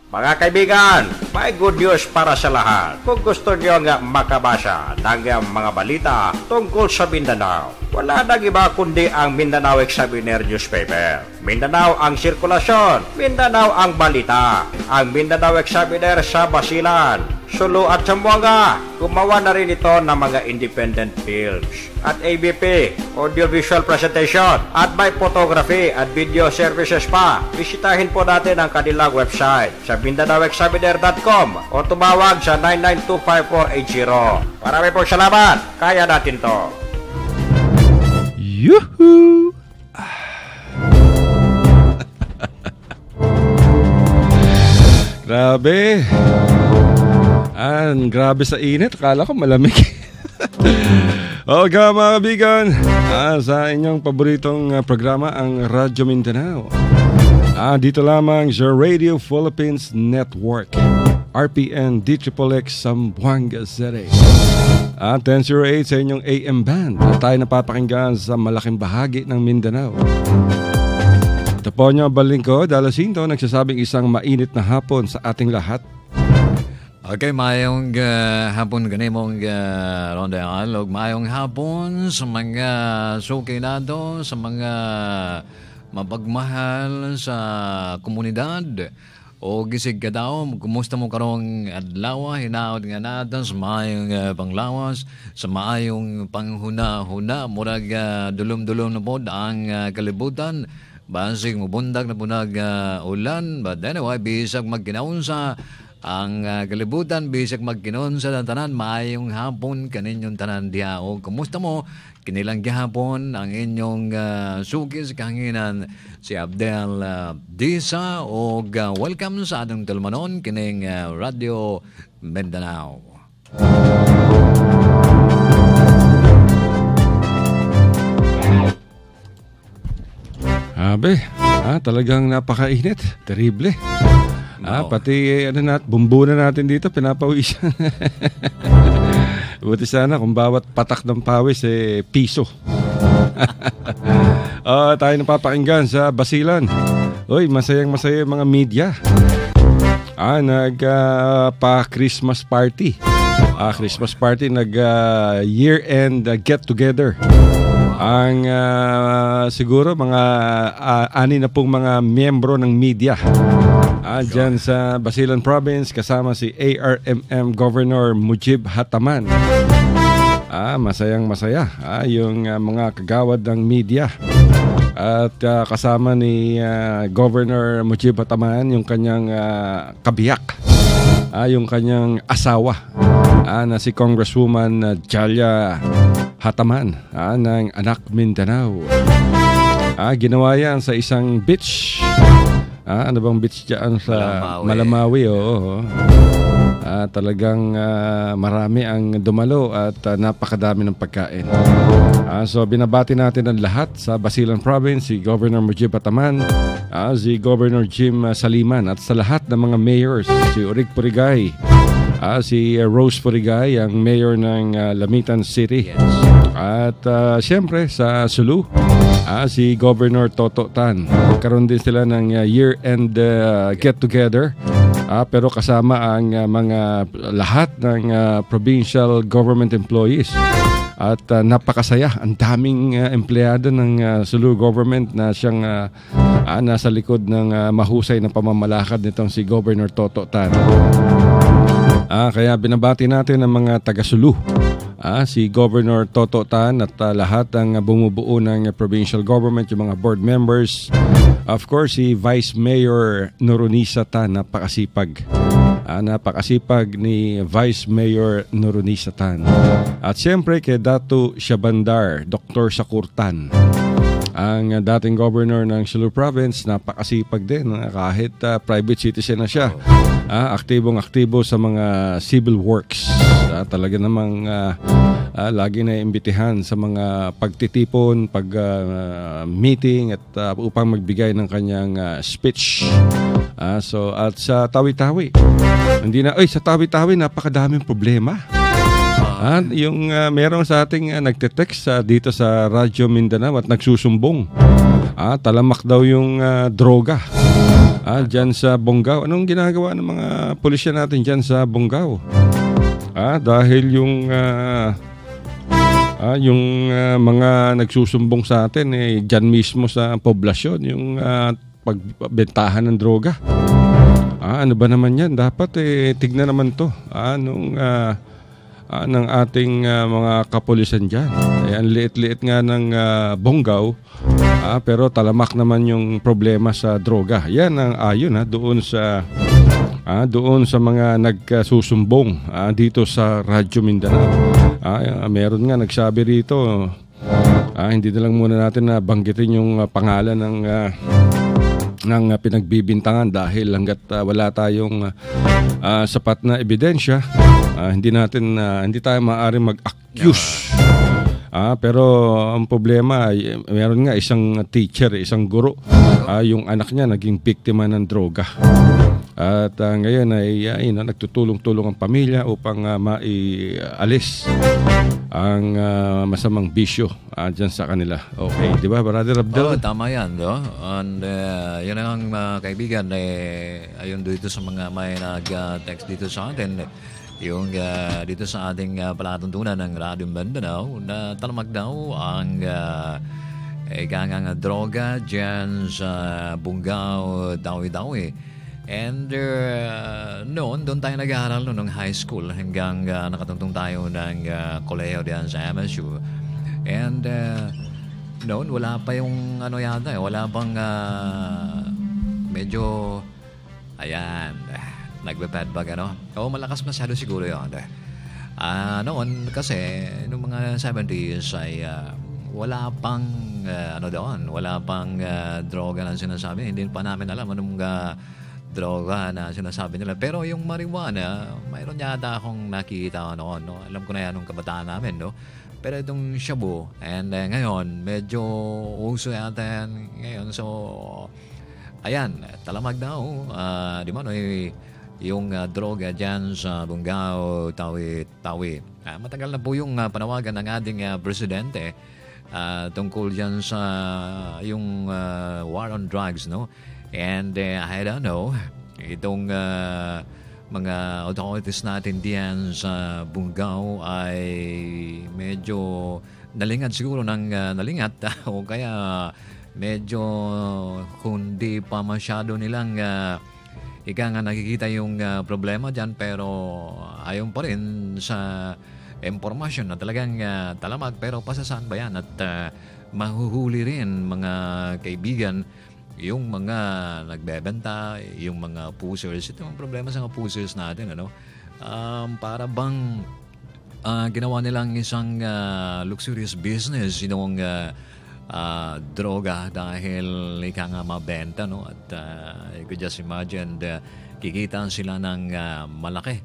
Mga kaibigan, may good news para sa lahat. Kung gusto nyo nga makabasa ng mga balita tungkol sa Mindanao, wala nang iba kundi ang Mindanao Examiner newspaper. Mindanao ang sirkulasyon, Mindanao ang balita. Ang Mindanao Examiner sa Basilan, Sulu at Zamboanga. Gumawa na rin ito ng mga independent films at ABP, audiovisual presentation, at may photography at video services pa. Bisitahin po natin ang kanilang website sa MindanaoExaminer.com o tumawag sa 9925480. Marami pong salamat. Kaya natin to. Yuhu! Grabe. Grabe sa init. Akala ko malamig. Okay mga kaibigan, sa inyong paboritong programa, ang Radyo Mindanao. Dito lamang sa Radio Philippines Network, RPN DXXX Zamboanga City. 1008 sa inyong AM band. Tayo napapakinggan sa malaking bahagi ng Mindanao. Ito po niyo balingkod, Alasinto, nagsasabing isang mainit na hapon sa ating lahat. Okay, mayong hapon ganimong Ronda Alog. Mayong hapon sa mga sukinado, sa mga mapagmahal sa komunidad. O gisig ka daw, kumusta mo karong adlaw, hinaot nga natin sa maayong panglawas, sa maayong panghuna-huna, murag dulom-dulom na po ang kalibutan. Basig mubundag na po ulan, but anyway, bisag magkinaunsa ang kalibutan, bisag magkinunsa ng tanan, maayong hapon kaninyong tanan diha. O kumusta mo? Kinilang gihapon ang inyong suki sa kahanginan, si Abdel Disa, o welcome sa atong talmanon kining Radio Mindanao. Abe, talagang napakainit, terrible. Pati bumbu na natin dito, pinapawisan. Buti sana kung bawat patak ng pawis piso. Tayo napapakinggan sa Basilan. Uy, masayang-masaya yung mga media. Nagpa-Christmas party. Christmas party, nag-year-end get-together. Ang siguro mga 6 na pong mga miyembro ng media dyan sa Basilan Province, kasama si ARMM Governor Mujib Hataman. Masayang-masaya yung mga kagawad ng media. At kasama ni Governor Mujib Hataman yung kanyang kabiyak, yung kanyang asawa, na si Congresswoman Jalia Hataman ng Anak Mindanao. Ginawa yan sa isang beach. Ano bang beach dyan sa Malamawi? Oo. Talagang marami ang dumalo at napakadami ng pagkain. So binabati natin ang lahat sa Basilan Province, si Governor Mujib Hataman, si Governor Jim Saliman, at sa lahat ng mga mayors, si Urig Purigay, si Rose Purigay, ang mayor ng Lamitan City. Yes. At siyempre sa Sulu, si Governor Toto Tan. Karoon din sila ng year-end get-together. Pero kasama ang mga lahat ng provincial government employees. At napakasaya. Ang daming empleyado ng Sulu government na siyang nasa likod ng mahusay na pamamalakad nitong si Governor Toto Tan. Kaya binabati natin ang mga taga-Sulu. Si Governor Toto Tan at lahat ng bumubuo ng provincial government, yung mga board members. Of course, si Vice Mayor Noronisa Tan, napakasipag. Napakasipag ni Vice Mayor Noronisa Tan. At siyempre kay Datu Siabandar, Dr. Sakurtan, ang dating governor ng Sulu Province. Napakasipag din, kahit private citizen na siya. Aktibong-aktibo sa mga civil works. Talaga namang lagi na imbitihan sa mga pagtitipon, meeting at upang magbigay ng kanyang speech. At sa Tawi-Tawi, sa Tawi-Tawi napakadaming problema. Yung meron sa ating nagte-text dito sa Radyo Mindanao at nagsusumbong. Talamak daw yung droga. Dyan sa Bonggao. Anong ginagawa ng mga pulisya natin dyan sa Bonggao? Dahil yung mga nagsusumbong sa atin dyan mismo sa poblasyon, yung pagbentahan ng droga. Ano ba naman yan? Dapat tignan naman to ng ating mga kapulisan dyan. Ang liit-liit nga ng Bonggao, pero talamak naman yung problema sa droga. Yan ang ayon doon sa mga nagsusumbong dito sa Radyo Mindanao. Meron nga nagsabi rito, hindi na lang muna natin na banggitin yung pangalan ng pinagbibintangan dahil hanggat wala tayong sapat na ebidensya, hindi tayo maaari mag-accuse. Pero ang problema ay meron nga isang teacher, isang guro, yung anak niya naging biktima ng droga. At ngayon ay nagtutulong-tulong ang pamilya upang maialis ang masamang bisyo dyan sa kanila. Okay, di ba, Brother Abdel? Tama yan, no? And yun ang kaibigan, ayun dito sa mga may nag-text dito sa atin, yung dito sa ating palatuntunan ng Radio Mindanao na talamak daw ang ikangang droga dyan sa Bonggao, Tawi-Tawi. And noon, doon tayo nag-aaral nung high school hanggang nakatungtong tayo ng kolehiyo diyan sa MSU. And noon, wala pa yung yata, wala pang medyo, nagbe-padbag, malakas masyado siguro yun. Noon, kasi, noong mga 70s ay wala pang, wala pang droga na sinasabi. Hindi pa namin alam anong droga na sinasabi nila. Pero yung marijuana, mayroon yata akong nakikita noon. Alam ko na yan nung kabataan namin, no? Pero itong shabu, and ngayon, medyo uso yata yan ngayon. So, ayan, talamag daw. Di ba, yung droga dyan sa Bonggao, Tawi-Tawi. Matagal na po yung panawagan ng ating presidente tungkol dyan sa yung war on drugs, no? And I don't know, itong mga authorities natin diyan sa Bonggao ay medyo nalingat siguro nalingat o kaya medyo kundi pa masyado nilang nakikita yung problema dyan, pero ayon pa rin sa impormasyon na talagang talamag. Pero pasasaan ba yan at mahuhuli rin, mga kaibigan, yung mga nagbebenta, yung mga pushers. Ito ang problema sa mga pushers natin, para bang ginawa nilang isang luxurious business yung droga dahil ika nga mabenta, no? At you could just imagine, kikita sila ng malaki.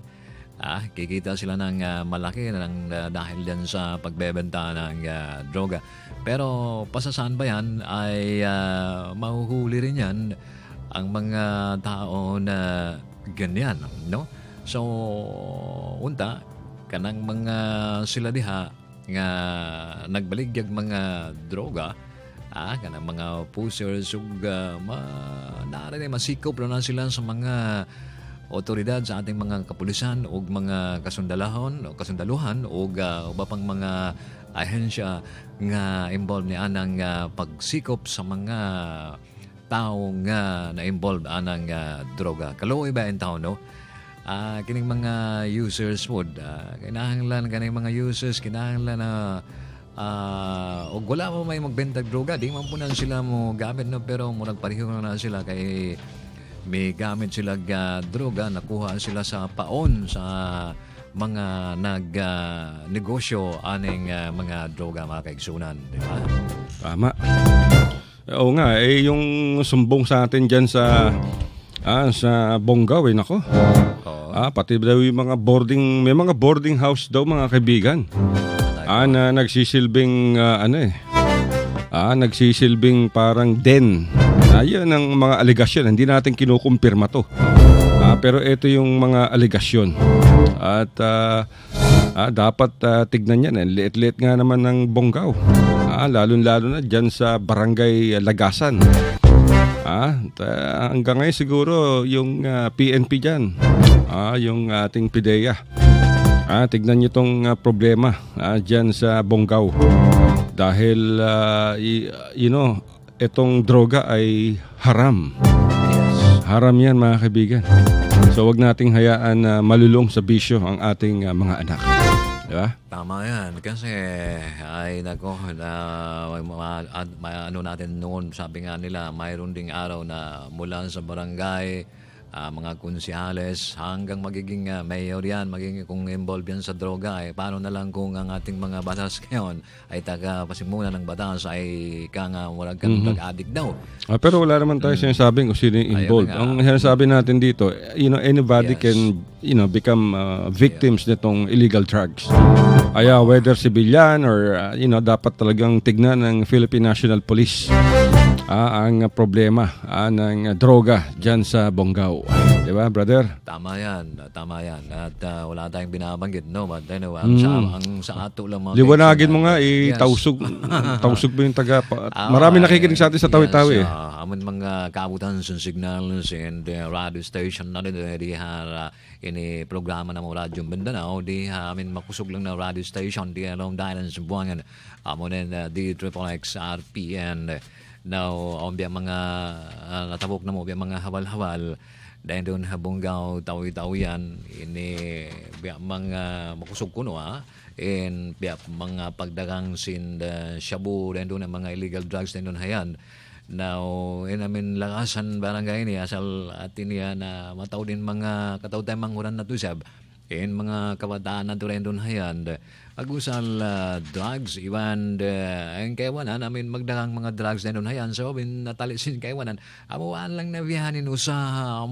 Kikita sila ng malaki dahil din sa pagbebenta ng droga. Pero pasasaan ba yan ay mahuhuli rin yan ang mga tao na ganyan, no? So, unta, kanang mga sila diha nga nagbaligyag mga droga, kanang mga pushers ug naari masikop na sila sa mga otoridad sa ating mga kapulisan o mga kasundaluhan o iba pang mga ahensya nga involved ni anang pagsikop sa mga tao nga na-involved anang droga. Kaluoy ba ang tao, no? Kining mga users would kinahanglan kaning mga users kinahanglan na og wala pa may magbenta droga, di man punan sila mo gamit, no? Pero murag pareho na sila kay may gamit sila droga, nakuha sila sa paon sa mga negosyo aning mga droga, mga kaigsunan, di ba? Tama. Oo nga, yung sumbong sa atin dyan sa Bonggao, nako. Pati daw yung mga may mga boarding house daw, mga kaibigan. Na nagsisilbing nagsisilbing parang den. Yan ang mga aligasyon. Hindi natin kinukumpirma to. Pero ito yung mga aligasyon. At dapat tignan yan. Liit-liit nga naman ng Bonggao. Lalo-lalo na dyan sa Barangay Lagasan. Hanggang ngayon siguro yung PNP dyan, yung ating PIDEA. Tignan nyo itong problema dyan sa Bonggao. Dahil, itong droga ay haram. Haram yan, mga kaibigan. So, wag nating hayaan na malulong sa bisyo ang ating mga anak. Diba? Tama yan. Kasi, ano natin noon, sabi nga nila, mayroon ding araw na mula sa barangay, mga konsihales, hanggang magiging mayor yan, magiging kung involved yan sa droga, paano na lang kung ang ating mga batas ngayon ay taga-pasimulan ng batas ay walang drug addict daw. Pero wala naman tayo sinasabing kung sino yung involved. Ang sinasabi natin dito, anybody can become victims nitong illegal drugs. Whether civilian or dapat talagang tignan ng Philippine National Police ang problema ng droga dyan sa Bonggao. Di ba, brother? Tama yan. At wala tayong binabanggit, no? But anyway, ang sa ato lang mga... Liwanagin mo nga, tausog mo yung taga... Marami nakikinig sa atin sa Tawi-Tawi. Amin mga kabutan sa signals and radio station na rin ini programa ng Radyo Mindanao. Amin makusog lang na radio station. Di alam dahil sa buwangan. Amin di XXX RPN. Now, biya mga natabok na mo, biya mga hawal-hawal, dahil doon Bonggao, Tawi-Tawian, ini biya mga makusog kuno, and biya mga pagdagang sin shabu, dahil doon mga illegal drugs, dahil doon hayan. Now, namin lakasan barangay ni asal atin niya na mataw din mga kataw tayong manghuran na tusab, and mga kabataan na doon hayan. Agusal drugs, iwan ang kaiwanan, namin magdagang mga drugs na nun hayan. So, natalisin kaiwanan, amuan lang na biyanin usaha,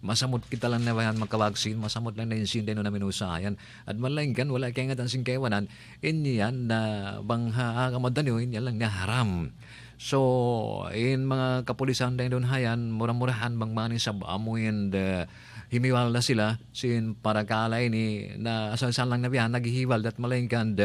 masamot kita lang na bayan magkabaksin, masamot lang na yung sin din namin usahayan. At malanggan, wala kaya nga tansin kaiwanan, yan na bang kamadan yun, yan lang na haram. So, mga kapulisan din doon hayan, murah-murahan bang mani sa amuin, himiwal na sila sin para kalay ni na asasan lang na biyan naghihiwal at malingkan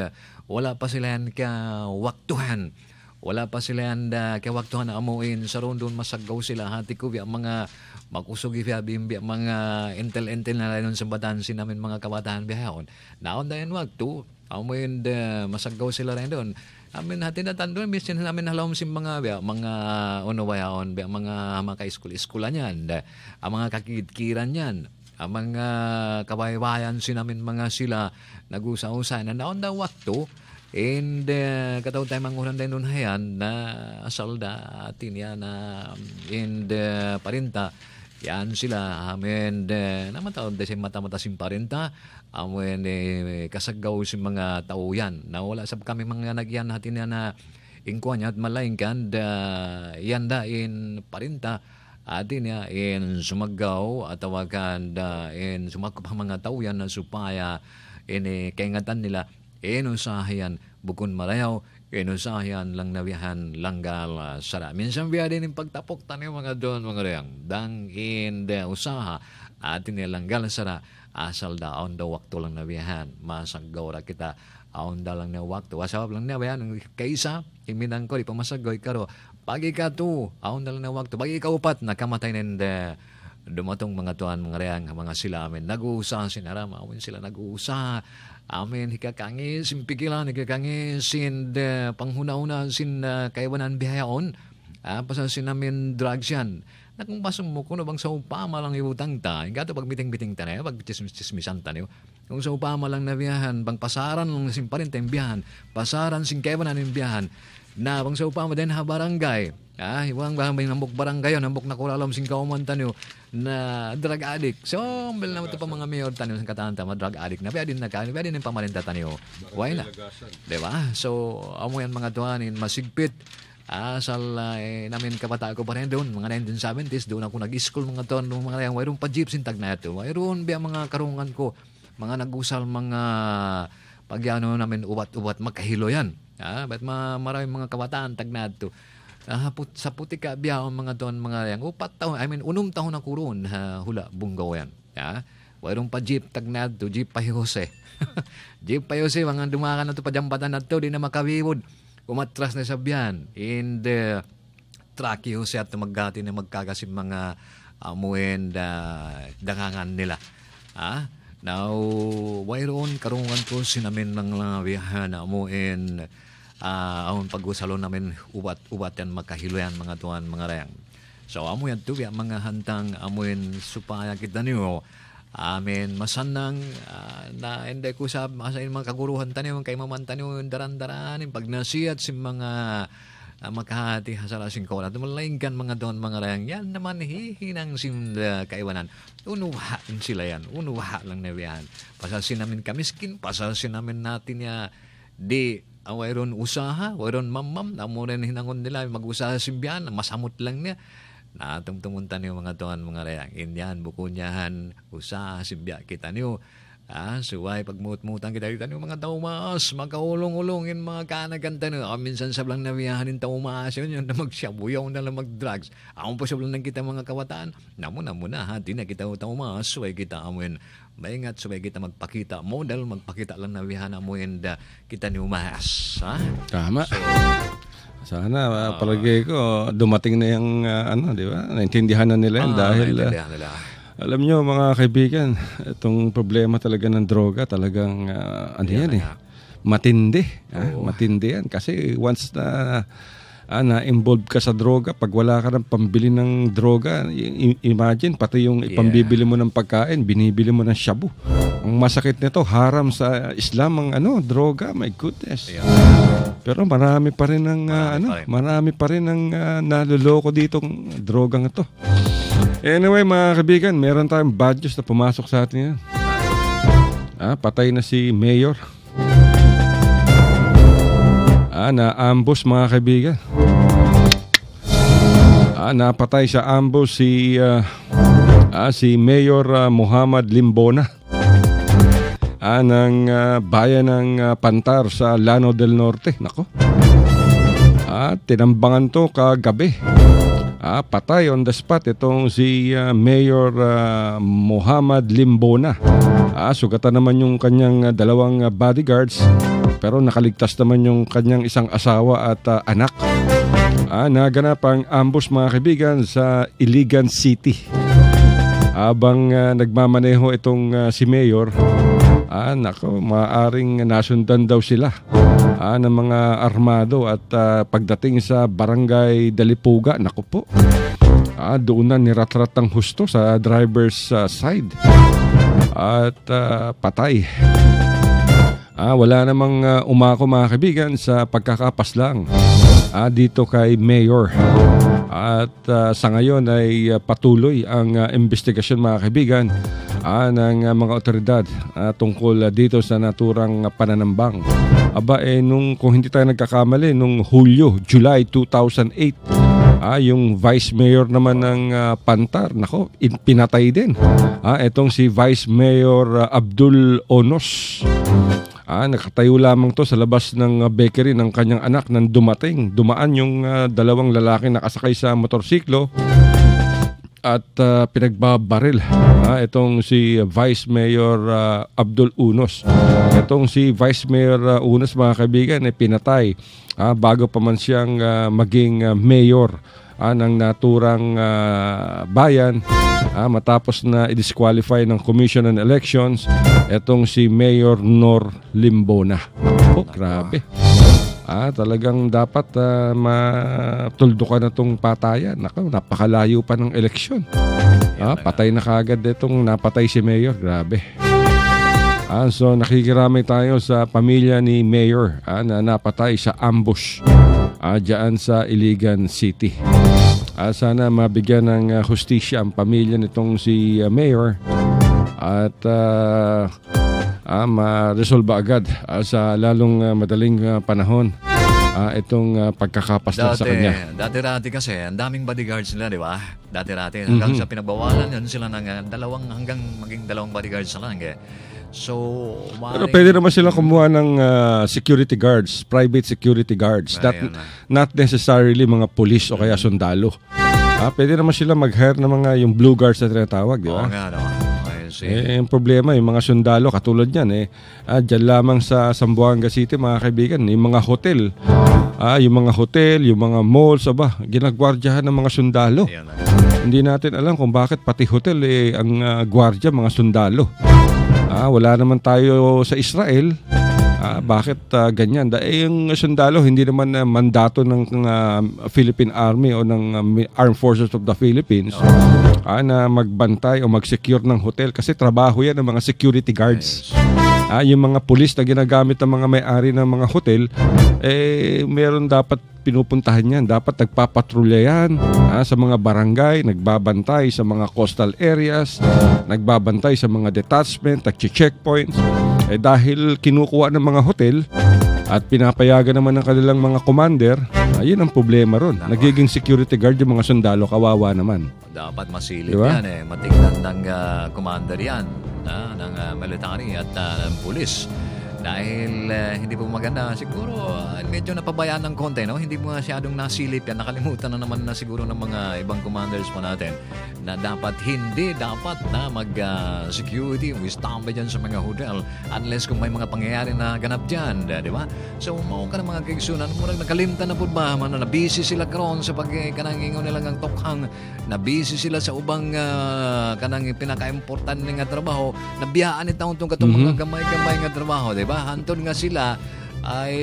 wala pa sila yan kawaktuhan. Wala pa sila yan kawaktuhan na amuin sa roon doon masagaw sila hati ko biya mga makusugi biya bimbi mga intel na rin sa batansin namin mga kabataan biyahon. Naon dayan waktu amuin masagaw sila rin doon. Amin hati na tandun bisin namin halawam si mga unawayaon mga ka-iskul-iskulan yan, ang mga kakidkiran yan, ang mga kabaybayan sinamin mga sila nag-usa-usa na naon daw wakto and kataw tayo mangunan din nun hayan na asal da atin yan and parinta yan sila amin namataw da si mata-mata si parinta amin kasagaw si mga tao yan na wala sab kami mga nagyan natin yan na ingkuan at malaingkan yan da in parinta atin ya in sumagaw at tawagan in sumakop ang mga tao yan na supaya in kaingatan nila usahayan bukon marayaw usahayan lang nabiyahan langgal sara minsan biya din yung pagtapok tayo mga doon mga reyang dang in usaha atin langgal sara asal daon daw wakto lang nabiyahan masagaw ra kita aon da lang na wakto asawab lang nabiyahan kaisa himinang ko di pa masagoy karo pagi ka to aon da lang na wakto pagi ka upat nakamatay nende dumatong mga tuan mga reyang mga sila amin nag-uusa sinara mawin sila nag-uusa amin hikakangis sin pigilan hikakangis sin panghuna-una sin kaiwanan bihayaon pasan sin namin drugs yan na kung pasong mo kuno bang sa upama lang iutang ta gato pag biting-biting ta na pag chismisan ta niyo kung sa upama lang na biyahan bang pasaran lang sin parin tayong biyahan pasaran sin kaiwanan ng biyahan na bang sa upama din ha barangay iwang bang nambok barangay nambok na kulalam sin kauman tanyo na drug addict so bel na ito pa mga mayor tanyo sa katanta mga drug addict na pwede din yung pamarinta tanyo why na diba so amo yan mga tuhanin masigpit asal namin kabata ko pa rin doon mga 1970s doon ako nag-school mga taon mga yang mayroon pa jeep sintag na ito mayroon biya mga karungan ko mga nag-usal mga pagyano namin ubat-ubat magkahilo yan but maraming mga kabataan tag na ito sa putika biya mga doon mga yang upat taon unong taon na kuron hula Bonggao yan mayroon pa jeep tag na ito jeep pa Jose jeep pa Jose mga dumakan na ito pa jambatan na ito di na makawiwod umatras na sabyan and magtraki ho siya at magati na magkagasim mga amuin dangangan nila. Now, wayroon karungan ko sinamin ng mga biyahan amuin amun pag-usalo namin ubat yan magkahiloyan mga tuwan mga rayang. So, amo yan tuwi mga hantang amuin supaya kita niyo amin masanang na hindi ko sa mga kaguruhan taniyo kay maman taniyo daran-daran pag nasiyat si mga makahati hasalasing ko na tumalaingkan mga doon mga rayang yan naman hihinang simla kaiwanan unuhaan sila yan unuha lang na yan pasalsin namin kamiskin pasalsin namin natin ya di wayron usaha wayron mamam namo rin hinangon nila mag-usaha simbiyan masamot lang niya na tungtunguntan yung mga tuan mga rayang inyan buko niyahan usaha simbya kita niyo suway pagmut-mutan kita niyo mga taumas magkaulong-ulongin mga kanaganta niyo minsan sablang nabiyahanin taumas yun na magsyabuyaw na lang mag-drugs ang po sablang ng kita mga kawataan namo na di na kita taumas suway kita amuin maingat suway kita magpakita model magpakita lang nabiyahan amuin kita niyo mas tama sana palagi ko dumating na yung di ba? Naintindihan na nila yan dahil alam nyo mga kaibigan, itong problema talaga ng droga talagang matindi. Matindi yan kasi once na involved ka sa droga, pag wala ka ng pambili ng droga, imagine pati yung ipambibili mo ng pagkain, binibili mo ng shabu. Ang masakit nito, haram sa Islam ang droga, my goodness. Pero marami pa rin ang naluloko ditong drogang ito. Anyway, mga kaibigan, meron tayong bad news na pumasok sa atin yan. Patay na si Mayor. Na-ambush mga kaibigan. Napatay sa ambush si Mayor Muhammad Limbona ng bayan ng Pantar sa Llano del Norte. Nako. Tinambangan to kagabi. Patay on the spot itong si Mayor Muhammad Limbona. Sugatan naman yung kanyang dalawang bodyguards pero nakaligtas naman yung kanyang isang asawa at anak. Naganap ang ambush mga kaibigan sa Iligan City. Habang nagmamaneho itong si Mayor, maaring nasundan daw sila ng mga armado at pagdating sa barangay Dalipuga, naku po, doon na niratrat ng husto sa driver's side at patay. Wala namang umako mga kaibigan sa pagkakapas lang dito kay Mayor. At sa ngayon ay patuloy ang investigasyon mga kaibigan ng mga otoridad tungkol dito sa naturang pananambang. Kung hindi tayo nagkakamali, nung July 2008, yung Vice Mayor naman ng Pantar, nako, pinatay din. Itong si Vice Mayor Abdul Onos. Nakatayo lamang to sa labas ng bakery ng kanyang anak nang dumaan yung dalawang lalaki nakasakay sa motorsiklo at pinagbabaril. Itong si Vice Mayor Abdul Unos. Itong si Vice Mayor Unos mga kaibigan ay pinatay bago pa man siyang maging mayor ng naturang bayan. Matapos na i-disqualify ng Commission on Elections etong si Mayor Nor Limbona. Grabe. Talagang dapat matuldukan na itong patayan. Napakalayo pa ng eleksyon. Patay na kagad itong napatay si Mayor. Grabe. So nakikiramay tayo sa pamilya ni Mayor na napatay sa ambush dyan sa Iligan City. Sana mabigyan ng hustisya ang pamilya nitong si Mayor at ma-resolve agad sa lalong madaling panahon itong pagkakapas sa kanya. Dati-rati kasi, ang daming bodyguards nila, di ba? Dati-rati, hanggang sa pinagbawalan, yun sila ng hanggang maging dalawang bodyguards na lang. So, pero pwede naman sila kumuha ng security guards, private security guards. Not necessarily mga police o kaya sundalo. Pwede naman sila mag-hire ng mga yung blue guards na tinatawag, di ba? Oo nga naman. Yes, Ang problema, yung mga sundalo, katulad yan, dyan lamang sa Zamboanga City, mga kaibigan, yung mga hotel, yung mga malls, ginagwardyahan ng mga sundalo. Ayan. Hindi natin alam kung bakit pati hotel, ang gwardya, mga sundalo. Wala naman tayo sa Israel. Bakit ganyan? Yung sundalo, hindi naman mandato ng Philippine Army o ng Armed Forces of the Philippines na magbantay o mag-secure ng hotel kasi trabaho yan ng mga security guards. Yung mga pulis na ginagamit ng mga may-ari ng mga hotel, meron dapat pinupuntahan yan. Dapat nagpapatrolya yan sa mga barangay, nagbabantay sa mga coastal areas, nagbabantay sa mga detachment, nag-checkpoints. Dahil kinukuha ng mga hotel at pinapayagan naman ng kanilang mga commander, yun ang problema ron. Nagiging security guard yung mga sundalo, kawawa naman. Dapat masilip Diba? yan matignan ng commander yan ng military at ng pulis. Dahil hindi po maganda, siguro medyo napabayaan ng konti, no? Hindi mo masyadong nasilip yan. Nakalimutan na naman na siguro ng mga ibang commanders po natin na dapat na mag-security o standby dyan sa mga hotel unless kung may mga pangyayari na ganap dyan, di ba? So, mao ka ng mga kaigsunan, murag nakalimtan na po ba, na busy sila karon sa pagkanangingon nilang ang tokhang, na busy sila sa ubang kanang pinaka-important nga trabaho, nabiyaan ni taon itong katong mga gamay-gamay nga trabaho, di ba? Hantod nga sila ay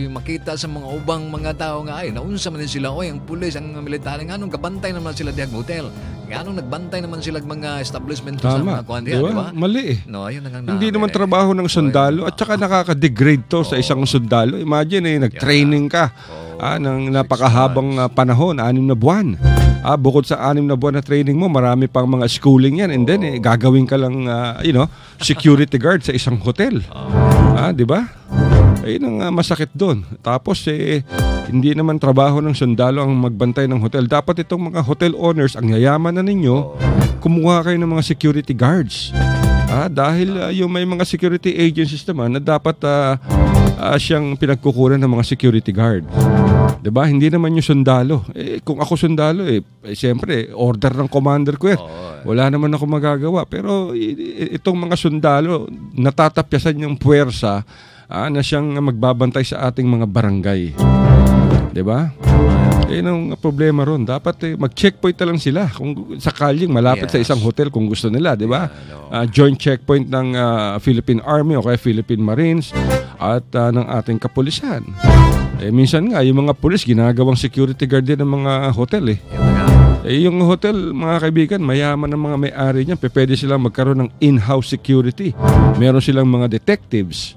makita sa mga ubang mga tao nga ay naunsa man sila ang pulis, ang military nganong kabantay naman sila diag hotel, nganong nagbantay naman sila mga establishment sa mga kuwantiya, di ba? Mali No, ayun hindi naman trabaho ng sundalo at saka nakaka-degrade to sa isang sundalo. Imagine nag-training ka ng napakahabang panahon, 6 na buwan. Bukod sa 6 na buwan na training mo, marami pang mga schooling yan, and then gagawin ka lang security guard sa isang hotel. Di ba? Ayun ang masakit doon. Tapos hindi naman trabaho ng sundalo ang magbantay ng hotel. Dapat itong mga hotel owners, ang yayaman na ninyo, kumuha kayo ng mga security guards. Dahil yung may mga security agencies naman na dapat siyang pinagkukunan ng mga security guard. Diba? Hindi naman yung sundalo. Kung ako sundalo, siyempre, order ng commander ko yan. Wala naman ako magagawa. Pero itong mga sundalo, natatapyasan yung puwersa na siyang magbabantay sa ating mga barangay. Diba? Ang problema ron. Dapat mag-checkpoint na lang sila kung sakaling malapit sa isang hotel kung gusto nila, di ba? Joint checkpoint ng Philippine Army o kaya Philippine Marines at ng ating kapulisan. Minsan nga, yung mga pulis ginagawang security guard din ng mga hotel yung hotel, mga kaibigan, mayaman ng mga may-ari niyan, pwede silang magkaroon ng in-house security. Meron silang mga detectives.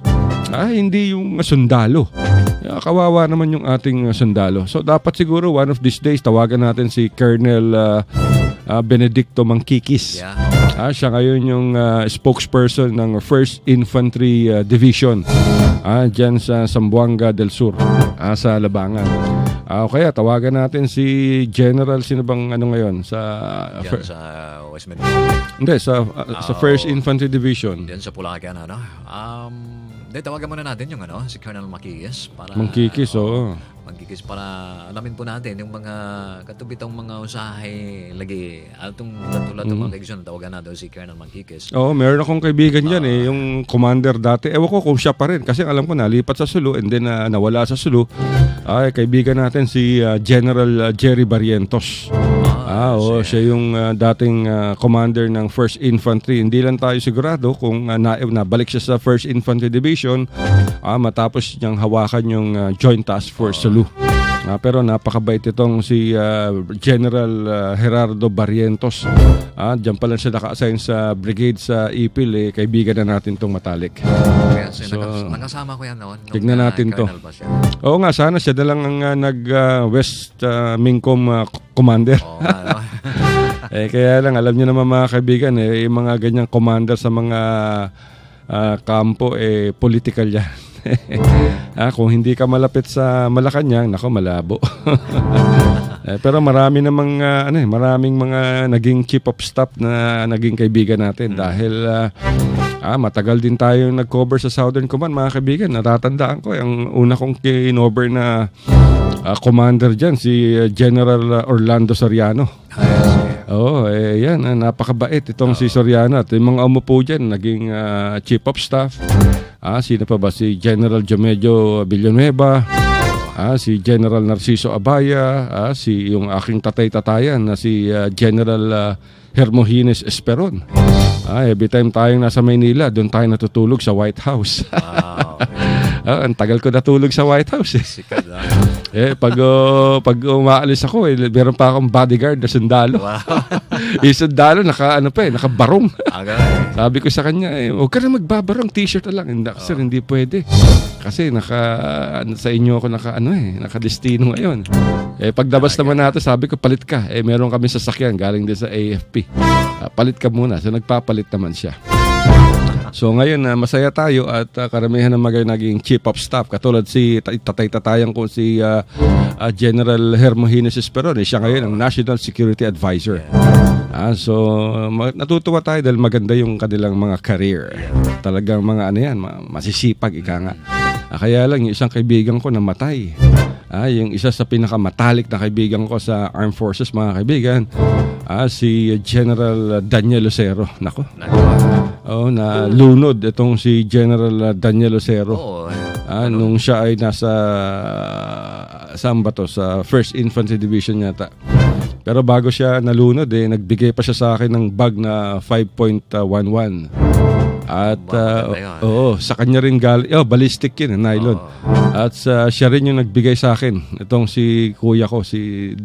Hindi yung sundalo. Kawawa naman yung ating sundalo. So dapat siguro one of these days tawagan natin si Colonel Benedicto Mangkikis. Siya ngayon yung spokesperson ng 1st Infantry Division dyan sa Zamboanga del Sur, sa Labangan. Kaya tawagan natin si General, sino bang ngayon? Sa West Metro? Hindi, sa 1st Infantry Division. Diyan sa Pulacan, tawagan muna natin yung si Colonel Mangkikis para Mangkikis, Mangkikis para alamin po natin yung mga katubitang mga usahe lagi atong tulad ng mga kaibigan, tawagan natin si Colonel Mangkikis. Meron akong kaibigan diyan yung commander dati. Ewan ko kung siya pa rin kasi alam ko nalipat sa Sulu and then nawala sa Sulu. Kaibigan natin si General Jerry Barrientos. Siya yung dating commander ng 1st Infantry. Hindi lang tayo sigurado kung nabalik siya sa 1st Infantry Division matapos niyang hawakan yung Joint Task Force Sulu. Pero napakabait itong si General Gerardo Barrientos. Diyan pa lang siya naka-assign sa brigade sa Ipil. Kaibigan na natin itong matalik. So, nakasama ko yan noon. Tignan natin to. Oo nga, sana siya na lang ang nag-West Mingcom commander. Kaya lang, alam niyo naman mga kaibigan, yung mga ganyang commander sa mga kampo, political yan. Kung hindi ka malapit sa Malacanang, nako malabo. Pero marami namang maraming mga naging chief of staff na naging kaibigan natin dahil matagal din tayo nag-cover sa Southern Command, mga kaibigan. Natatandaan ko ang una kong kinover na commander diyan si General Orlando Soriano. Yan, napakabait itong si Soriano. At yung mga umupo dyan, naging chief of staff. Sino pa ba? Si General Jomedio Villanueva, si General Narciso Abaya, yung aking tatay-tatayan na si General Hermojines Esperon. Every time tayong nasa Maynila, doon tayo natutulog sa White House. Wow. Ang tagal ko natulog sa White House. Sikat, Pag umaalis ako, meron pa akong bodyguard na sundalo. Wow. Yung sundalo, nakabarong. Agay. Sabi ko sa kanya, huwag ka na magbabarong, t-shirt na lang. Hindi, sir, hindi pwede. Kasi sa inyo ako nakadestino ngayon. Pagdabas naman natin, sabi ko, palit ka. Meron kami sasakyan, galing din sa AFP. Palit ka muna. So, nagpapalit naman siya. So ngayon masaya tayo at karamihan ng mga naging chief of staff katulad si tatay-tatayan ko si General Hermojines Esperon. Siya ngayon ang National Security Advisor. So natutuwa tayo dahil maganda yung kanilang mga career. Talagang mga masisipag ika nga. Kaya lang yung isang kaibigan ko namatay. Yung isa sa pinakamatalik na kaibigan ko sa Armed Forces, mga kaibigan, si General Daniel Lucero. Nako. Lunod itong si General Daniel Lucero. Nung siya ay nasa saan ba to? Sa 1st Infantry Division yata. Pero bago siya nalunod, nagbigay pa siya sa akin ng bag na 5.11. At sa kanya rin ballistic yun, nylon. At siya rin yung nagbigay sa akin. Itong si kuya ko, si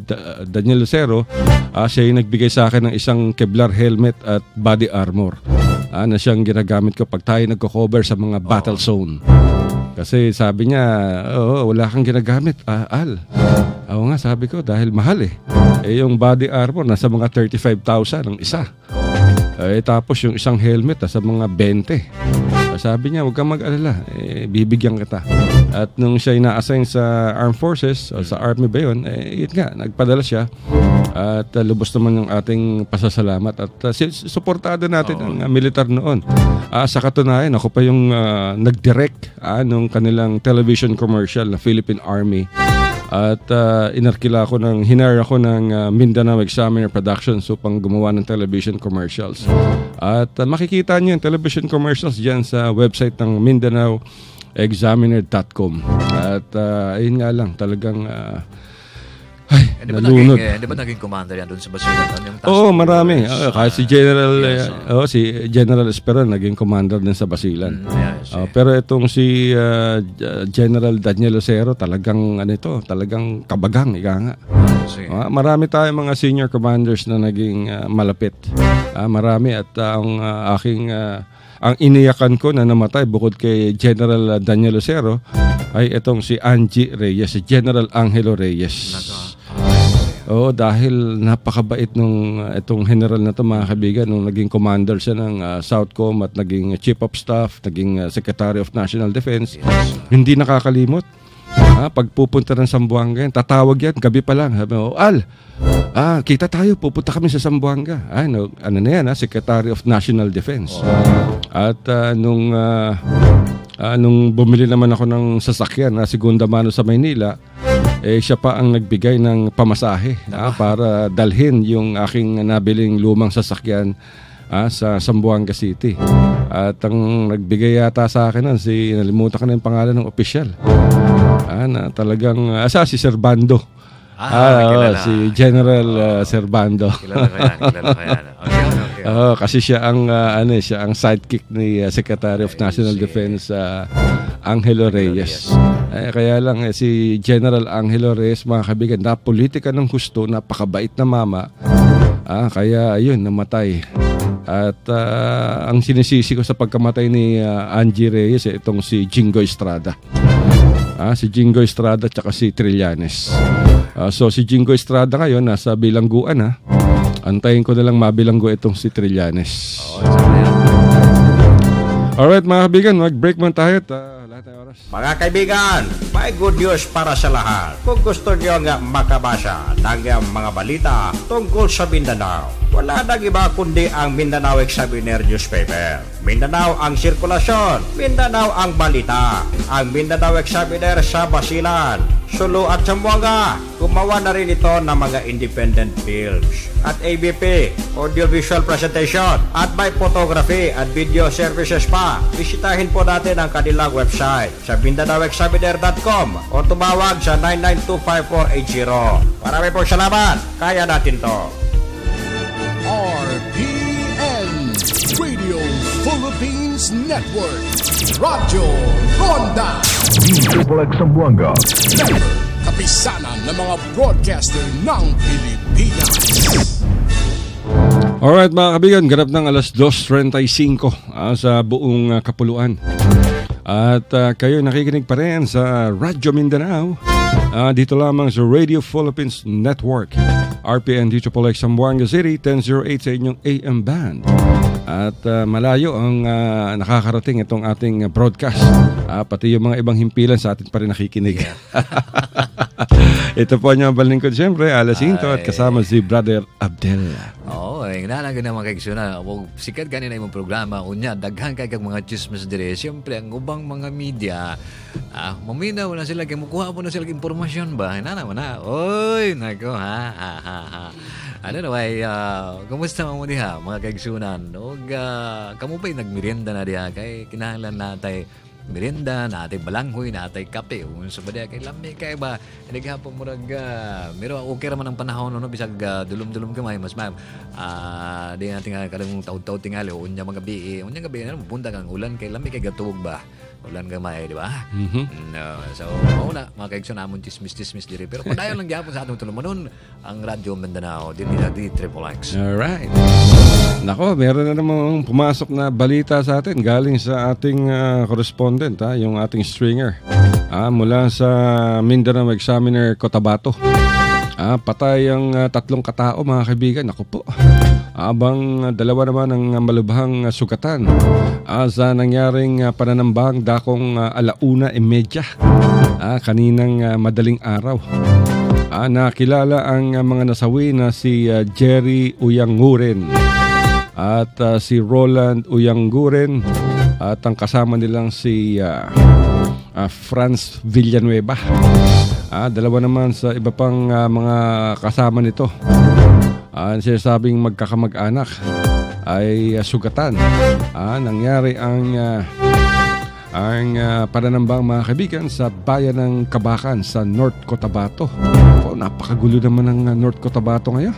Daniel Lucero, siya yung nagbigay sa akin ng isang Kevlar helmet at body armor. Na siyang ginagamit ko pag tayo nagko-cover sa mga battle zone. Kasi sabi niya, wala kang ginagamit, Al. Oo nga, sabi ko, dahil mahal yung body armor, nasa mga 35,000 ang isa. Tapos yung isang helmet, nasa mga 20. Sabi niya, huwag kang mag-alala, bibigyan kita. At nung siya na-assign sa Armed Forces, o sa Army ba yun, yun nga, nagpadala siya. At lubos naman yung ating pasasalamat. At suportado natin ang militar noon. Sa katunayan, ako pa yung nag-direct nung kanilang television commercial na Philippine Army. At hinire ako ng Mindanao Examiner Productions upang gumawa ng television commercials. At makikita niyo yung television commercials dyan sa website ng MindanaoExaminer.com. At ayun nga lang, talagang nalunod. Di ba naging commander yan doon sa Basilan? Marami. Kahit si General General Esperon naging commander din sa Basilan. Pero itong si General Daniel Lucero talagang talagang kabagang ika nga. Marami tayong mga senior commanders na naging malapit. Marami at ang aking ang iniyakan ko na namatay bukod kay General Daniel Lucero ay itong si Angie Reyes, si General Angelo Reyes. Dahil napakabait nung itong general na to, mga kaibigan, nung naging commander siya ng Southcom at naging chief of staff, naging Secretary of National Defense. Hindi nakakalimot. Pag pupunta ng Zamboanga, tatawag yan, gabi pa lang. Sabi mo, Al, kita tayo, pupunta kami sa Zamboanga. Secretary of National Defense. At nung bumili naman ako ng sasakyan na segunda mano sa Maynila, siya pa ang nagbigay ng pamasahe para dalhin yung aking nabiling lumang sasakyan sa Zamboanga City. At ang nagbigay yata sa akin nalimutan ko na yung pangalan ng opisyal. Na talagang si Servando. Si General Servando. Kilala ko yan. Okay. Kasi siya ang sidekick ni Secretary of National Defense Angelo Reyes. Kaya lang si General Angelo Reyes, mga kaibigan, na politika ng gusto, napakabait na mama. Kaya ayun, namatay. At ang sinisisi ko sa pagkamatay ni Angie Reyes itong si Jingo Estrada. Si Jingo Estrada at si Trillanes. So si Jingo Estrada ngayon nasa bilangguan. Antayin ko na lang mabilanggo itong si Trillanes. Alright mga kaibigan, mag-break man tayo at lahat ng oras. Mga kaibigan, may good news para sa lahat. Kung gusto niyo nga makabasa ng mga balita tungkol sa Mindanao, Wala nang iba kundi ang Mindanao Examiner newspaper. Mindanao ang sirkulasyon, Mindanao ang balita. Ang Mindanao Examiner sa Basilan, Sulu at Zamboanga. Gumawa na rin ito ng mga independent films at ABP, audiovisual presentation at by photography at video services pa. Bisitahin po natin ang kanilang website sa MindanaoExaminer.com o tumawag sa 9925480. Marami pong salamat. Kaya natin to. RPN Radio Philippines Network. Radyo Ronda. Triple X Zamboanga. Kapisanan ng mga broadcaster ng Pilipinas. Alright mga kaibigan, ganap ng alas 2:35 sa buong kapuluan. At kayo nakikinig pa rin sa Radyo Mindanao. Dito lamang sa Radio Philippines Network. RPN Triple X Zamboanga City, 1008 sa inyong AM band. At malayo ang nakakarating itong ating broadcast. Pati yung mga ibang himpilan sa atin pa rin nakikinig. Ito po niyo ang balingkod siyempre, Alasinto at kasama si Brother Abdel. Oo, nanaga naman kay Ksuna. Sikat kanina yung programa. Unya, daghan kay kag mga chismis dire. Siyempre, ang ubang mga media, maminaw na sila, kimukuha po na sila impormasyon ba? Naman na. Oy, nako, ha. Ano na, kumusta mo diha, mga kaigsunan? Kamu ba'y nagmerienda na diha? Kay kinahanglan natay merienda, natay balanghoy, natay kape. Unsa ba diha? Kay lami kay ba? Naghapon mo pero okay raman ang panahon, no? Bisag dulom-dulom kamay, mas ma'am. Di natin kadang taud-taud tingali, unya mga gabi. Unya gabi, punta kang ulan, kay lami kay gatuog ba? Ulan gamay, di ba? No. So, una, mga kaigsoon namon chismis diri. Pero padayon lang gyapon sa atong tulumanon ang Radyo Mindanao, din nila di Triple X. Alright. Nako, meron na namang pumasok na balita sa atin galing sa ating correspondent, yung ating stringer. Mula sa Mindanao Examiner Cotabato. Patay ang 3 katao, mga kaibigan. Ako po. Abang 2 naman ang malubhang sugatan sa nangyaring pananambang dakong 1:30 kaninang madaling araw. Nakilala ang mga nasawi na si Jerry Uyanguren at si Roland Uyanguren at ang kasama nilang si Franz Villanueva. 2 naman sa iba pang mga kasama nito. Sinasabing magkakamag-anak ay sugatan. Nangyari ang pananambang, mga kaibigan, sa bayan ng Kabakan sa North Cotabato. Napakagulo naman ng North Cotabato ngayon.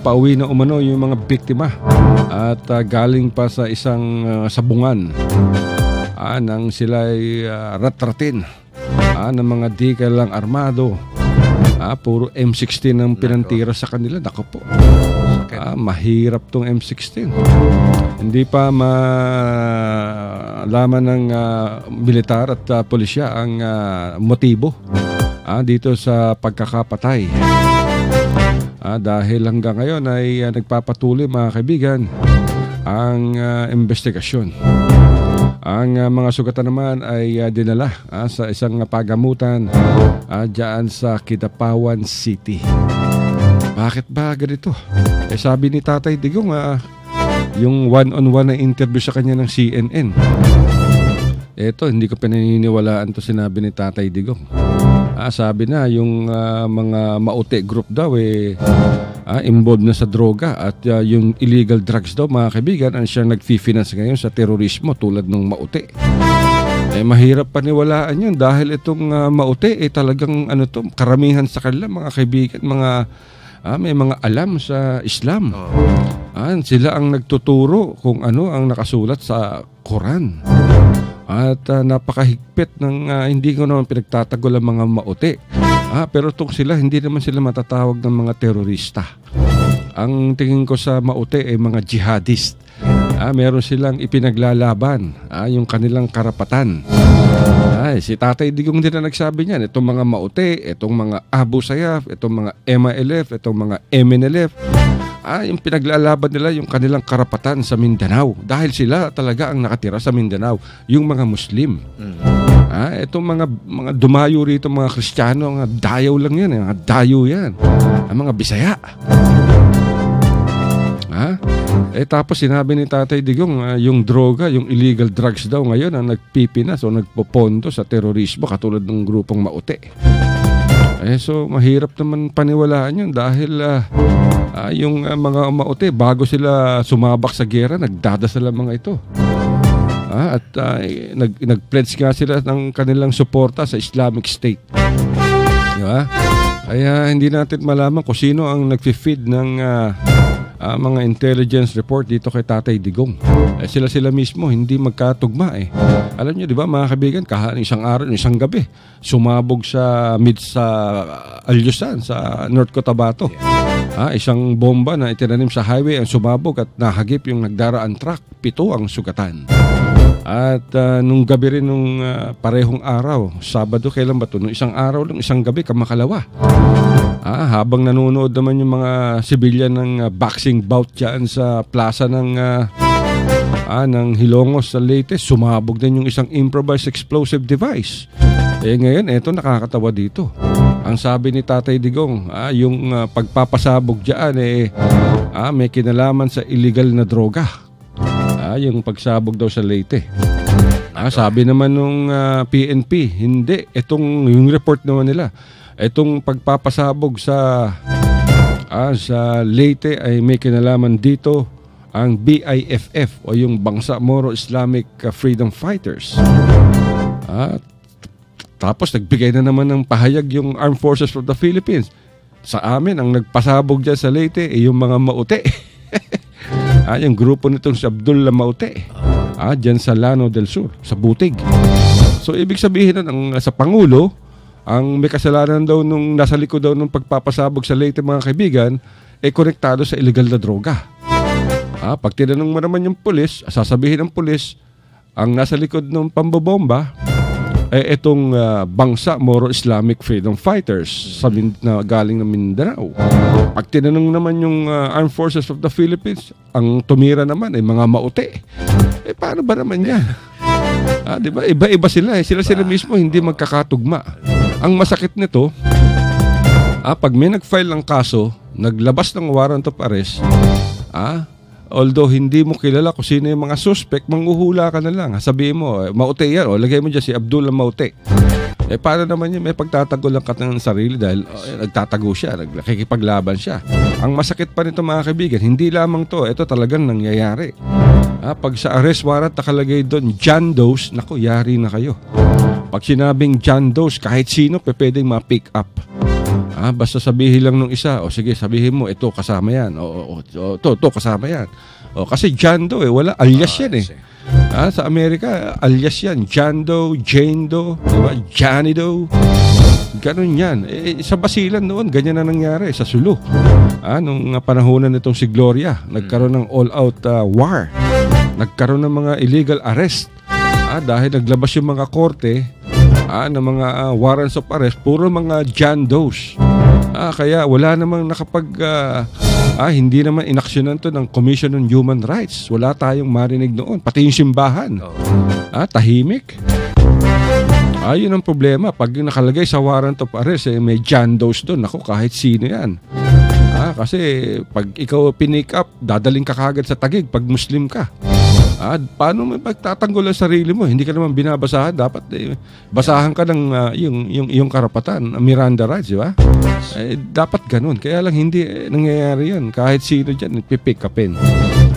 Pauwi na umano yung mga biktima at galing pa sa isang sabungan nang sila'y ratratin ng mga di kailang armado. Puro M16 ang pinantira sa kanila. Nako po. Mahirap tong M16. Hindi pa malaman ng militar at pulisya ang motibo dito sa pagkakapatay. Dahil hanggang ngayon ay nagpapatuloy, mga kaibigan, ang investigasyon. Ang mga sugatan naman ay dinala sa isang pagamutan dyan sa Kidapawan City. Bakit ba ganito? Sabi ni Tatay Digong, yung one-on-one na interview sa kanya ng CNN. Ito, hindi ko pinaniniwalaan to sinabi ni Tatay Digong. Sabi na yung mga Maute group daw involved na sa droga at yung illegal drugs daw, mga kaibigan, ang siyang nag-finance ngayon sa terorismo tulad ng Maute. Mahirap paniwalaan yun dahil itong Maute talagang karamihan sa kanila, mga kaibigan, may mga alam sa Islam. Sila ang nagtuturo kung ano ang nakasulat sa Quran. At napakahigpit ng hindi ko naman pinagtatagol ang mga Maute. Pero itong sila, hindi naman sila matatawag ng mga terorista. Ang tingin ko sa Maute ay mga jihadist. Meron silang ipinaglalaban yung kanilang karapatan. Si Tatay Digong din na nagsabi niyan. Itong mga Maute, itong mga Abu Sayyaf, itong mga MILF, itong mga MNLF, yung pinaglalaban nila yung kanilang karapatan sa Mindanao. Dahil sila talaga ang nakatira sa Mindanao, yung mga Muslim. Itong mga dumayo rito, mga Kristiyano, mga dayaw lang yan, mga dayo yan. Ang mga Bisaya. Tapos sinabi ni Tatay Digong, yung droga, yung illegal drugs daw ngayon ang nagpipinas o nagpopondo sa terorismo katulad ng grupong Maute. So mahirap naman paniwalaan yun dahil yung mga Maute, bago sila sumabak sa gera, nagdadasal ang mga ito. At nag-pledge nga sila ng kanilang suporta sa Islamic State. Diba? Kaya hindi natin malaman kung sino ang nag-feed ng mga intelligence report dito kay Tatay Digong. Sila mismo hindi magkatugma eh. Alam niyo, di ba mga kaibigan, isang araw, isang gabi, sumabog sa Alyusan, sa North Cotabato. Isang bomba na itinanim sa highway ang sumabog at nahagip yung nagdaraan truck. 7 ang sugatan. At nung gabi rin nung parehong araw, Sabado, kailan ba ito? Nung isang araw lang, isang gabi, kamakalawa. Habang nanonood naman yung mga sibilyan ng boxing bout dyan sa plaza ng Hilongos sa Leyte, sumabog din yung isang improvised explosive device. Ngayon, eto nakakatawa dito. Ang sabi ni Tatay Digong, yung pagpapasabog dyan, may kinalaman sa illegal na droga. Yung pagsabog daw sa Leyte. Sabi naman nung PNP, hindi. Yung report naman nila, itong pagpapasabog sa Leyte ay may kinalaman dito ang BIFF o yung Bangsamoro Islamic Freedom Fighters. Tapos nagbigay na naman ng pahayag yung Armed Forces of the Philippines. Sa amin, ang nagpasabog dyan sa Leyte ay yung mga Maute. Yung grupo nitong si Abdullah Maute. Dyan sa Lano del Sur, sa Butig. So ibig sabihin nun, sa Pangulo, ang may kasalanan daw nung nasa likod daw ng pagpapasabog sa Leyte, mga kaibigan, konektado sa illegal na droga. Pag tinanong mo naman yung pulis, sasabihin ng pulis, ang nasa likod ng pambobomba itong Bangsamoro Islamic Freedom Fighters na galing ng Mindanao. Pag tinanong naman yung Armed Forces of the Philippines, ang tumira naman ay mga Maute. Paano ba naman yan? Diba? Iba-iba sila. Sila mismo hindi magkakatugma. Ang masakit nito, pag may nag-file ng kaso, naglabas ng warrant of arrest, although hindi mo kilala kung sino yung mga suspect, manghuhula ka na lang. Sabihin mo, Maute yan. Lagay mo dyan si Abdullah Maute. Paano naman yun? May pagtatago lang ka ng sarili dahil nagtatago siya, nakikipaglaban siya. Ang masakit pa nito, mga kaibigan, hindi lamang to. Ito talagang nangyayari. Pag sa arrest warrant nakalagay doon, John Doe's, naku, yari na kayo. Pag sinabing John Doe's, kahit sino pwedeng ma-pick up. Basta sabihin lang nung isa, sige, sabihin mo, ito kasama yan. Ito kasama yan. Kasi John Doe, wala, alias yan eh. Sa Amerika, alias yan. John Doe, Jane Doe, diba? Johnny Doe. Ganun yan. Sa Basilan noon, ganyan na nangyari sa Sulu. Nung panahonan nitong si Gloria, nagkaroon ng all-out war. Nagkaroon ng mga illegal arrest. Dahil naglabas yung mga korte ng mga warrants of arrest, puro mga John Doe's. Kaya wala namang hindi naman inaksyonan to ng Commission on Human Rights. Wala tayong marinig noon. Pati yung simbahan. Tahimik. Yun ang problema. Pag nakalagay sa warrant of arrest, may John Doe's doon. Ako, kahit sino yan. Kasi pag ikaw pinick up, dadaling ka kagad sa Taguig pag Muslim ka. Paano may pagtatanggol ang sarili mo? Hindi ka naman binabasahan. Dapat basahan ka ng yung karapatan, Miranda rights, di ba? Dapat ganun. Kaya lang hindi nangyayari yan. Kahit sino dyan, pipick upin.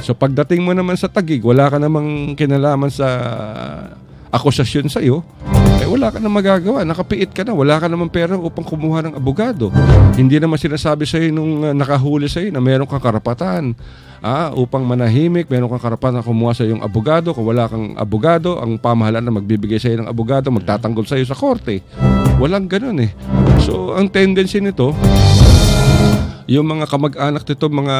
So pagdating mo naman sa Taguig, wala ka namang kinalaman sa akusasyon sa iyo, wala ka na magagawa. Nakapiit ka na. Wala ka naman pera upang kumuha ng abogado. Hindi naman sinasabi sa iyo nung nakahuli sa iyo na meron kang karapatan upang manahimik, meron kang karapatan na kumuha sa iyong abogado. Kung wala kang abogado, ang pamahalaan na magbibigay sa iyo ng abogado, magtatanggol sa iyo sa korte. Walang ganun eh. So, ang tendency nito, yung mga kamag-anak nito, mga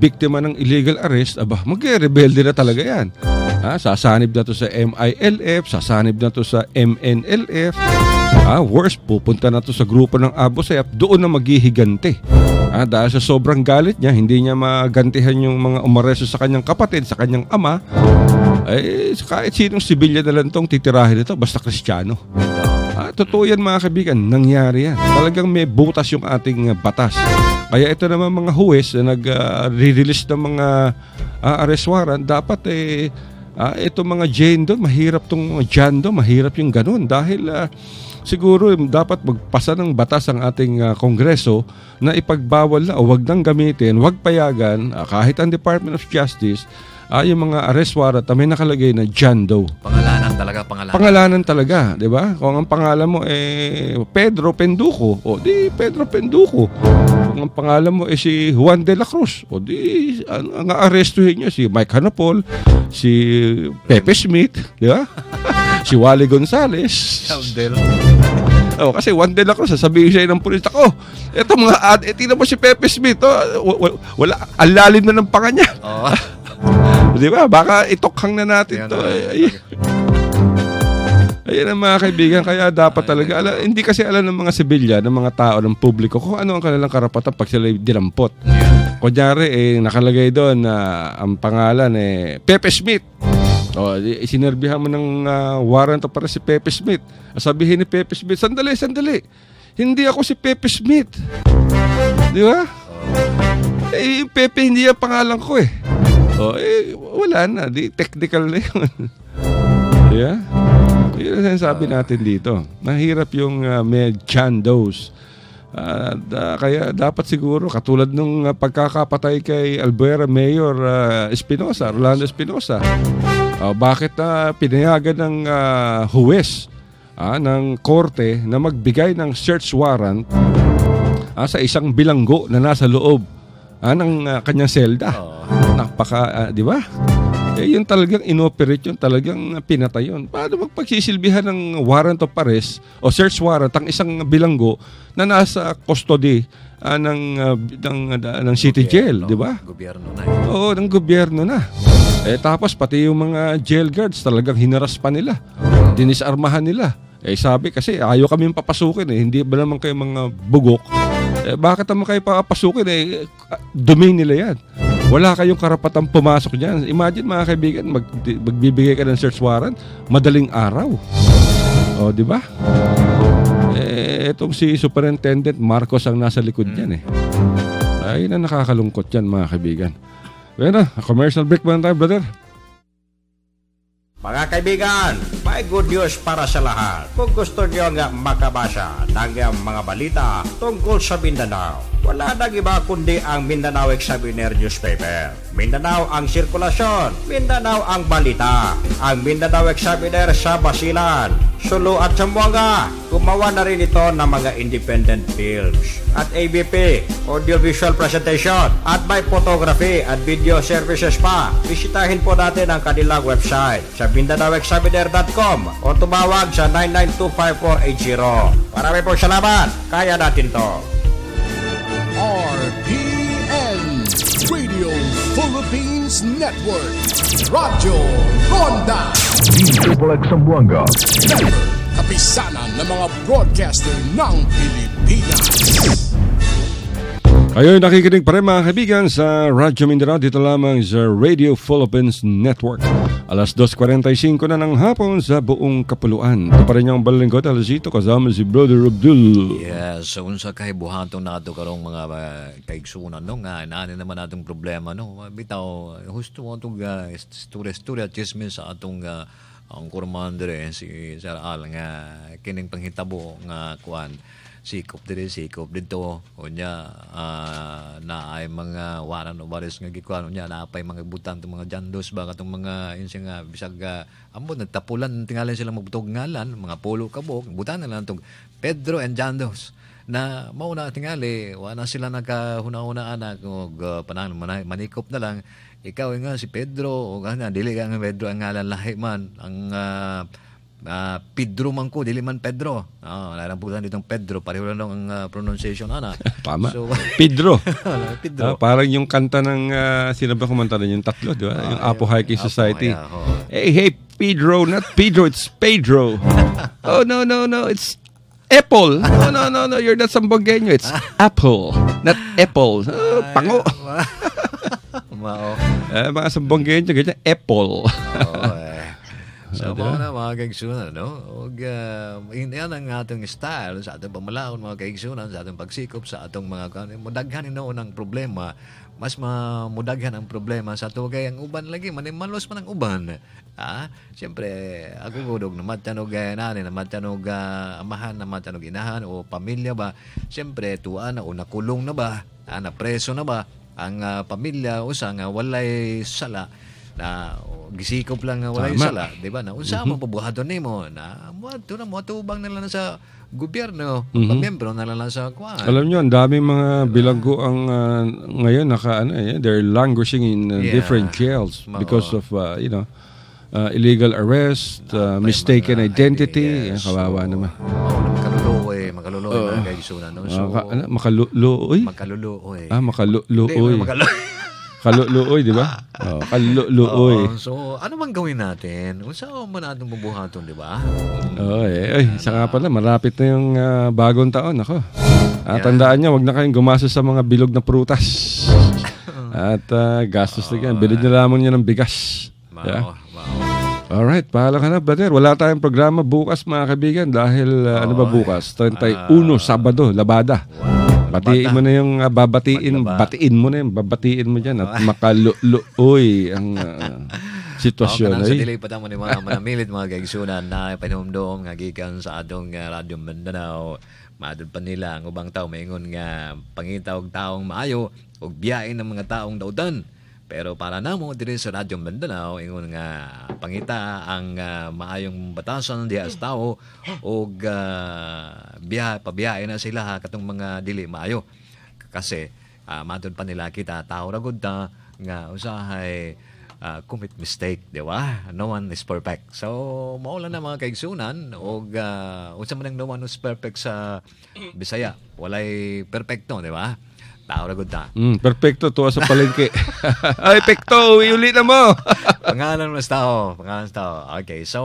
biktima ng illegal arrest, magre-rebelde na talaga yan. Sasanib na to sa MILF, sasanib na to sa MNLF. Worse, pupunta na to sa grupo ng Abu Sayyaf, doon na maghihigante. Dahil sa sobrang galit niya, hindi niya magantihan yung mga umaresto sa kanyang kapatid, sa kanyang ama. Kahit sinong sibilyan na lang itong titirahin ito, basta Kristiyano. Totoo yan mga kaibigan, nangyari yan. Talagang may butas yung ating batas. Kaya ito naman mga huwes na nag-release ng mga arrest warrant, dapat ito mga jendo, mahirap tong jando, mahirap yung ganun. Dahil siguro dapat magpasa ng batas ang ating Kongreso na ipagbawal na o wag nang gamitin, wag payagan, kahit ang Department of Justice, yung mga arrest warrant na may nakalagay na jando. Pangalanan talaga, di ba? Kung ang pangalan mo Pedro Penduko, o di Pedro Penduko. Kung ang pangalan mo si Juan de la Cruz, o di ang arrestuhin niyo si Mike Hanapol, si Pepe Smith, di ba? Si Wally Gonzales. Kasi Juan de la Cruz, sasabihin siya ng pulis, eto mga tingnan mo si Pepe Smith, wala, ang lalim na ng panga niya. Di ba? Baka itokhang na natin to. Ayan ang mga kaibigan. Kaya dapat talaga, hindi kasi alam ng mga sibilyan, ng mga tao, ng publiko, kung ano ang kanilang karapatan pag sila dinampot. Kunyari, nakalagay doon na ang pangalan Pepe Smith. Sinerbihan mo ng warrant para si Pepe Smith. Sabihin ni Pepe Smith, sandali. Hindi ako si Pepe Smith. Di ba? Yung Pepe, hindi yung pangalan ko wala na. Technical na yun. Yeah? Yun ang sinasabi natin dito. Mahirap yung may jandos. Kaya dapat siguro, katulad nung pagkakapatay kay Albuera Mayor Espinosa, Rolando Espinosa, bakit pinayagan ng huwes ng korte na magbigay ng search warrant sa isang bilanggo na nasa loob ng kanyang selda. Di ba? Yun talagang inoperate yun, talagang pinatay yun. Paano magpagsisilbihan ng warrant of arrest o search warrant ang isang bilanggo na nasa custody ng city jail, di ba? Gobyerno na. Oo, ng gobyerno na. Tapos pati yung mga jail guards talagang hinaras pa nila. Dinisarmahan nila. Sabi kasi ayaw kaming papasukin hindi ba naman kayo mga bugok? Bakit naman kayo papasukin domain nila yan. Wala kayong karapatang pumasok dyan. Imagine mga kaibigan, magbibigay ka ng search warrant, madaling araw. Di ba? Itong si Superintendent Marcos ang nasa likod niyan Ay na nakakalungkot yan mga kaibigan. Bueno, commercial break muna tayo, brother. Mga kaibigan, may good news para sa lahat. Kung gusto nyo nga makabasa ng mga balita tungkol sa Mindanao, wala nang iba kundi ang Mindanao Examiner newspaper. Mindanao ang sirkulasyon, Mindanao ang balita. Ang Mindanao Examiner sa Basilan, Sulu at Zamboanga. Gumawa na rin ito ng mga independent films at ABP, audiovisual presentation, at may photography at video services pa. Bisitahin po natin ang kanilang website sa MindanaoExaminer.com o tumawag sa 9925480. Marami po salamat. Kaya natin to. RPN Radio Philippines Network. Radyo Ronda. DXXX Zamboanga. Kapisanan ng mga broadcaster ng Pilipinas. Kayo nakikinig pa rin mga kaibigan sa Radyo Mindanao, dito lamang sa Radio Philippines Network. Alas 2:45 na ng hapon sa buong kapuluan. Ito pa rin yung balingkod, alasito, kasama si Brother Abdul. Yes, so unsa kay buhatong nato karong mga kaigsunan nga nani naman natong problema bitaw husto mo tong story chismis sa atong ang commander si Sir Al nga kining panghitabo nga kuan sikop dito unya na ay mga waran o baris nga gikuan unya na apay mga butang tong mga jandos ba katong mga insa nga bisag ambot nagtapulan tingalan sila magbutog ngalan mga polo kabok butan na lang tong Pedro and Jandos na mauna tingali wala sila nagkahuna-hunaan anak og panahon manikop na lang ikaw nga si Pedro o gana dili ka nga Pedro ang ngalan lahi man ang Pedro man ko, dili man Pedro. Larang putan ditong Pedro, pareho lang ang pronunciation ana. Tama. So, Pedro. Pedro. Parang yung kanta ng sino ba kumanta na yung tatlo, di ba? Yung Apo Hiking Society. Yeah, Hey, Pedro, not Pedro, it's Pedro. Oh, no, it's Apple. No, you're not Sambugueño, it's Apple, not Apple. Pango. Mao. Mga Sambugueño, ganyan, Apple. So, Diba? mga na mga kaigsunan, no? Og, yan ang atong style sa atong pamalaon, mga kaigsunan, sa atong pagsikop, sa atong mga, mudaghan noon ang problema, mas mudaghan ang problema sa ato kay ang uban lagi, manimalos man ang uban. Siyempre, ako gudog na matanog nani, na matanog amahan, na matanog inahan, o pamilya ba, siyempre, tuwa na, o nakulong na ba, napreso na ba, ang pamilya, usa nga walay sala, na gisikop lang nga walay sala, di ba? Na unsa mo pabuhaton nimo na mo tubang nila na sa gobyerno, pamiyembro na lang sa kuan. Alam nyo, ang daming mga bilanggo ang ngayon they're languishing in different jails because of illegal arrest, mistaken identity. Kawawa naman. Makaluluoy mga kaigsunan, no? So, makaluluoy? Makaluluoy. Makaluluoy. Kaluluoy, di ba? Kaluluoy. So, ano bang gawin natin? Unsa man atong mabuhaton, di ba? Isa nga pala, malapit na yung bagong taon. Ako. Tandaan nyo, wag na kayong gumastos sa mga bilog na prutas. At gastos na yan. Bilid na lamang nyo ng bigas. Alright, pahala ka na, brother. Wala tayong programa bukas, mga kaibigan. Dahil, ano ba bukas? 31, Sabado, Labada. Batiin mo na yung babatiin mo dyan at makaluluoy ang sitwasyon. Sa delay pa tamo ni mga manamilit mga kaigsunan na panumdum nga gikan sa atong Radyo Mindanao. Maadod pa nila ang ubang tao maingon nga pangita og taong maayo og biyain ng mga taong dautan. Pero para namo diri sa Radyo Mindanao ingon nga pangita ang maayong batasan diha sa tao og pabiyain na sila katong mga dili maayo. Kasi matud pa nila kita tao ra gud ta nga usahay commit mistake, di ba? No one is perfect. So mao lang na mga kaigsunan og unsa man ang no one is perfect sa Bisaya, walay perfecto, di ba? Tao ra gud ta. Perfecto tuwa sa palengke. Ay, pekto, iuli na mo. Pangalan sa tao. Okay, so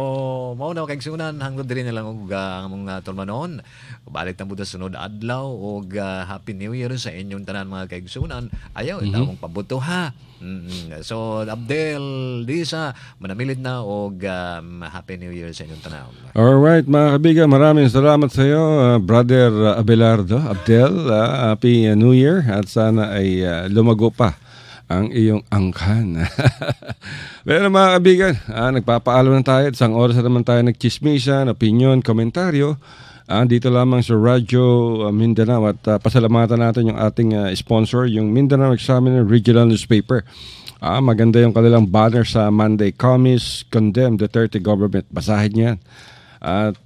mao na kaigsunan hangtod diri na lang og ang mga tulmanon. Balik na buta sunod adlaw og Happy New Year sa inyong tanan mga kaigsunan. Ayaw itawong pabuto ha. So Abdel Lisa manamilit na og Happy New Year sa inyong tanan. Alright mga kaibigan, maraming salamat sa iyo, Brother Abelardo Abdel. Happy New Year at sana ay lumago pa ang iyong angkan. Pero mga kaibigan, nagpapaalam na tayo. Isang oras na naman tayo nagchismisan, opinion, komentaryo. Dito lamang sa Radyo Mindanao at pasalamatan natin yung ating sponsor, yung Mindanao Examiner Regional Newspaper. Maganda yung kanilang banner sa Monday. Commies condemn Duterte government. Basahin niyo yan. At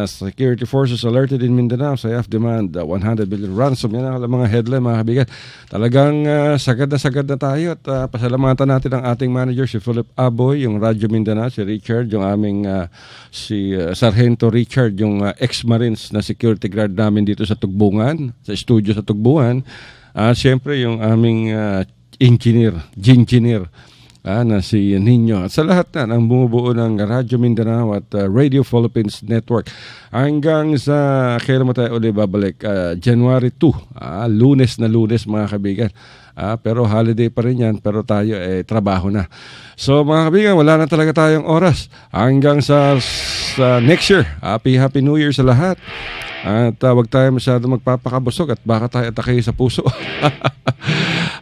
security forces alerted in Mindanao. SAF demand 100 billion ransom. Yan ang mga headline mga kabigan. Talagang sagad na tayo. At pasalamatan natin ang ating manager si Philip Aboy, yung Radyo Mindanao, si Richard, yung aming si Sargento Richard, yung ex-Marines na security guard namin dito sa Tugbungan, sa studio sa Tugbungan. Siyempre yung aming engineer na si Nino. At sa lahat na ng bumubuo ng Radyo Mindanao at Radio Philippines Network. Hanggang sa kailan mo tayo ulit babalik? January 2. Lunes mga kabigan. Pero holiday pa rin yan. Pero tayo trabaho na. So mga kabigan, wala na talaga tayong oras. Hanggang sa next year. Happy New Year sa lahat. At wag tayo masyado magpapakabusog at baka tayo atake sa puso.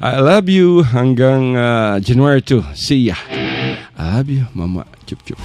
I love you hanggang January 2. See ya. I love you, Mama. Chup chup.